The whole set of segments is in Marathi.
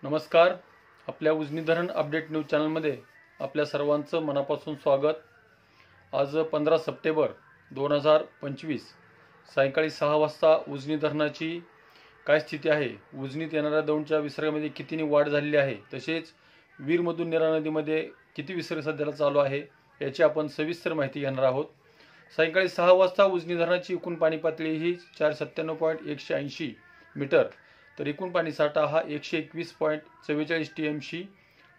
नमस्कार. आपल्या उजनी धरण अपडेट न्यूज चॅनलमध्ये आपल्या सर्वांचं मनापासून स्वागत. आज 15 सप्टेंबर 2025 सायंकाळी 6 वाजता उजनी धरणाची काय स्थिती आहे, उजनीत येणाऱ्या दौंडच्या विसर्गामध्ये कितीनी वाढ झालेली आहे, तसेच वीरमधून नीरा नदीमध्ये किती विसर्ग सध्याला चालू आहे याची आपण सविस्तर माहिती घेणार आहोत. सायंकाळी 6 वाजता उजनी धरणाची एकूण पाणी पातळी ही 497.180 मीटर, तर एकूण पाणीसाठा हा 121.44 TMC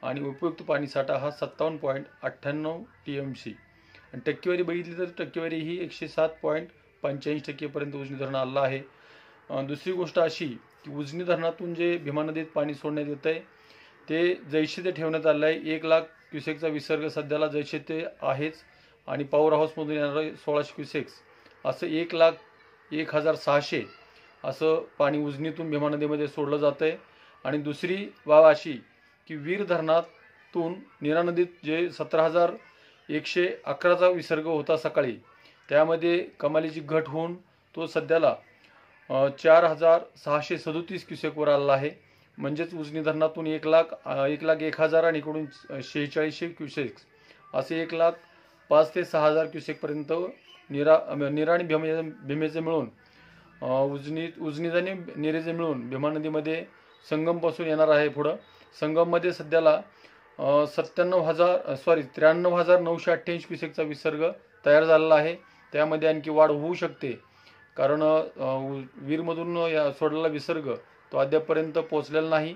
आणि उपयुक्त पाणीसाठा हा 57.98 TMC आणि टक्केवारी बघितली तर टक्केवारी ही 107.85% पर्यंत उजनी धरण आलं आहे. दुसरी गोष्ट अशी की उजनी धरणातून जे भीमा नदीत पाणी सोडण्यात येत आहे ते जैसे ते ठेवण्यात आलं आहे. 1 लाख क्युसेकचा विसर्ग सध्याला जैसे ते आहेच आणि पॉवर हाऊसमधून येणारे 1600 क्युसेक्स असं 1,01,600 असं पाणी उजनीतून भीमा नदीमध्ये सोडलं जातं आहे. आणि दुसरी बाब अशी की वीर धरणातून नीरा नदीत जे 17,111चा विसर्ग होता सकाळी, त्यामध्ये कमालीची घट होऊन तो सध्याला 4,637 क्युसेकवर आला आहे. म्हणजेच उजनी धरणातून 1,01,000 आणि इकडून 4600 क्युसेक्स असे 1,05,000 ते 6,000 क्युसेकपर्यंत नीरा आणि भीमेचे मिळून उजनीत आणि नीरेचे मिळून भीमा नदीमध्ये संगमपासून येणार आहे. पुढं संगममध्ये सध्याला 93,988 क्युसेकचा विसर्ग तयार झालेला आहे. त्यामध्ये आणखी वाढ होऊ शकते, कारण वीरमधून सोडलेला विसर्ग तो अद्यापपर्यंत पोहोचलेला नाही.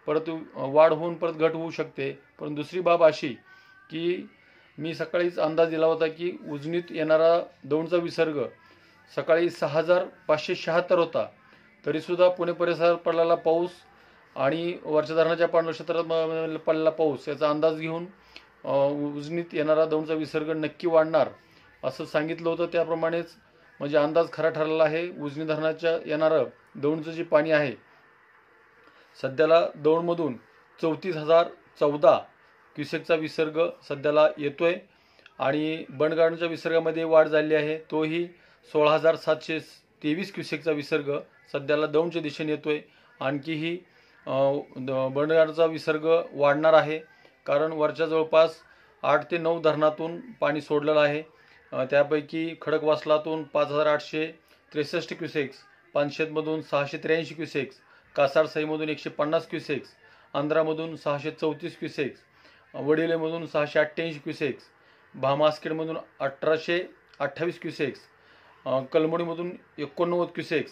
परत वाढ होऊन परत घट होऊ शकते. पण दुसरी बाब अशी की मी सकाळीच अंदाज दिला होता की उजनीत येणारा दौंडचा विसर्ग सकाळी 6,576 होता, तरीसुद्धा पुणे परिसरात पडलेला पाऊस आणि वरच्या धरणाच्या पाणलोट क्षेत्रात पडलेला पाऊस याचा अंदाज घेऊन उजनीत येणारा दौंडचा विसर्ग नक्की वाढणार असं सांगितलं होतं. त्याप्रमाणेच म्हणजे अंदाज खरा ठरलेला आहे. उजनी धरणाच्या येणारं दौंडचं जे पाणी आहे सध्याला दौंडमधून 34,014 क्युसेकचा विसर्ग सध्याला येतोय आणि बंडगार्डनच्या विसर्गामध्ये वाढ झाली आहे. तोही 16,723 क्युसेकचा विसर्ग सध्याला दौंडच्या दिशेने येतोय. आणखीही बंडगार्डनचा विसर्ग वाढणार आहे, कारण वरच्या जवळपास 8 ते 9 धरणातून पाणी सोडलेलं आहे. त्यापैकी खडकवासलातून 5,863 क्युसेक्स, पानशेतमधून 683 क्युसेक्स, कासारसाईमधून 150 क्युसेक्स, आंध्रामधून 634 क्युसेक्स, वडिलेमधून 688 क्युसेक्स, भामास्केडमधून 1,828 क्युसेक्स, कलमोडीमधून 89 क्युसेक्स,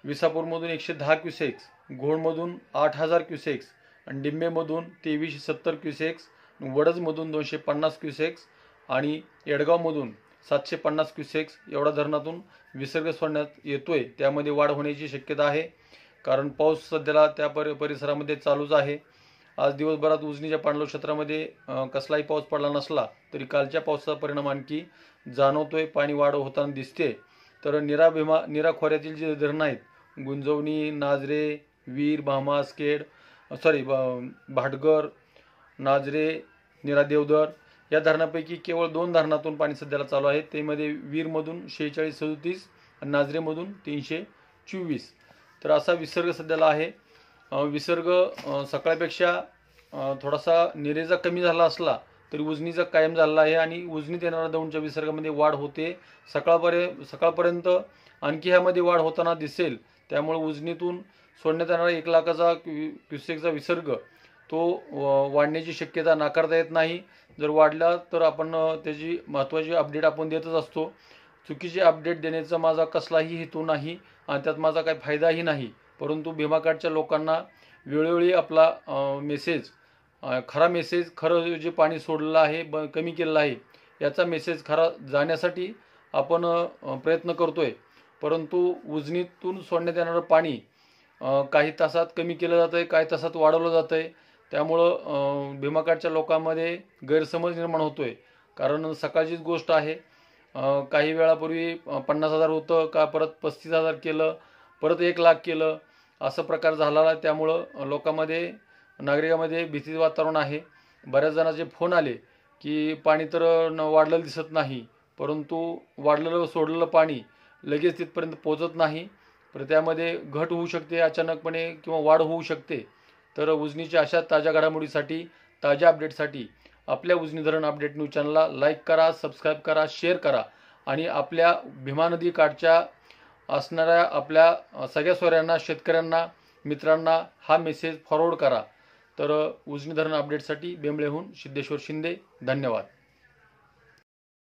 विसापूरमधून 110 क्युसेक्स, घोडमधून 8,000 क्युसेक्स आणि डिंबेमधून 2,370 क्युसेक्स, वडजमधून 250 क्युसेक्स आणि येडगावमधून 750 क्युसेक्स एवढा धरणातून विसर्ग सोडण्यात येतोय. त्यामध्ये वाढ होण्याची शक्यता आहे, कारण पाऊस सध्याला त्या परिसरामध्ये चालूच आहे. आज दिवसभरात उजनीच्या पाणलोट क्षेत्रामध्ये कसलाही पाऊस पडला नसला तरी कालच्या पावसाचा परिणाम आणखी जाणवतोय. पाणी वाढ होताना दिसते. तर नीरा खोऱ्यातील जे धरणं आहेत, गुंजवणी, नाझरे, वीर, भामास्केड, भाटगर, नाझरे, नीरा देवधर या धरणापैकी केवळ 2 धरणातून पाणी सध्याला चालू आहे. त्यामध्ये वीरमधून 4637 आणि नाझरेमधून 324. तर असा विसर्ग सध्याला आहे. विसर्ग सकाळपेक्षा थोडासा नीरेचा कमी झाला असला तरी उजनीचा कायम झालेला आहे आणि उजनीत येणाऱ्या दौंडच्या विसर्गामध्ये वाढ होते. सकाळपर्यंत आणखी ह्यामध्ये वाढ होताना दिसेल. त्यामुळे उजनीतून सोडण्यात येणारा 1 लाखाचा क्युसेकचा विसर्ग तो वाढण्याची शक्यता नाकारता येत नाही. जर वाढला तर आपण त्याची महत्त्वाची अपडेट आपण देतच असतो. चुकीचे अपडेट देण्याचा माझा कसलाही हेतू नाही आणि त्यात माझा काही फायदाही नाही. परंतु भीमाकाठच्या लोकांना वेळोवेळी आपला खरा मेसेज खरं जे पाणी सोडलेलं आहे कमी केलेलं आहे याचा मेसेज खरा जाण्यासाठी आपण प्रयत्न करतोय. परंतु उजनीतून सोडण्यात येणारं पाणी काही तासात कमी केलं जातं आहे, काही तासात वाढवलं जातं आहे. त्यामुळं भीमाकाठच्या लोकांमध्ये गैरसमज निर्माण होतोय, कारण सकाळचीच गोष्ट आहे. काही वेळापूर्वी 50,000 होतं का परत 35,000 केलं, परत 1 लाख केलं, असं प्रकार झाला. त्यामुळं नागरिकांमध्ये भीतीचं वातावरण आहे. बऱ्याच जणांचे फोन आले की पाणी तर वाढलेलं दिसत नाही, परंतु वाढलेलं सोडलेलं पाणी लगेच तिथपर्यंत पोहोचत नाही. तर त्यामध्ये घट होऊ शकते अचानकपणे किंवा वाढ होऊ शकते. तर उजनीच्या अशा ताज्या घडामोडीसाठी, ताज्या अपडेटसाठी आपल्या उजनी धरण अपडेट न्यूज चॅनलला लाईक करा, सबस्क्राईब करा, शेअर करा आणि आपल्या भीमा नदी काठच्या असणाऱ्या आपल्या सगळ्या सोयऱ्यांना, शेतकऱ्यांना, मित्रांना हा मेसेज फॉरवर्ड करा. तर उजनी धरण अपडेटसाठी बेंबळेहून सिद्धेश्वर शिंदे, धन्यवाद.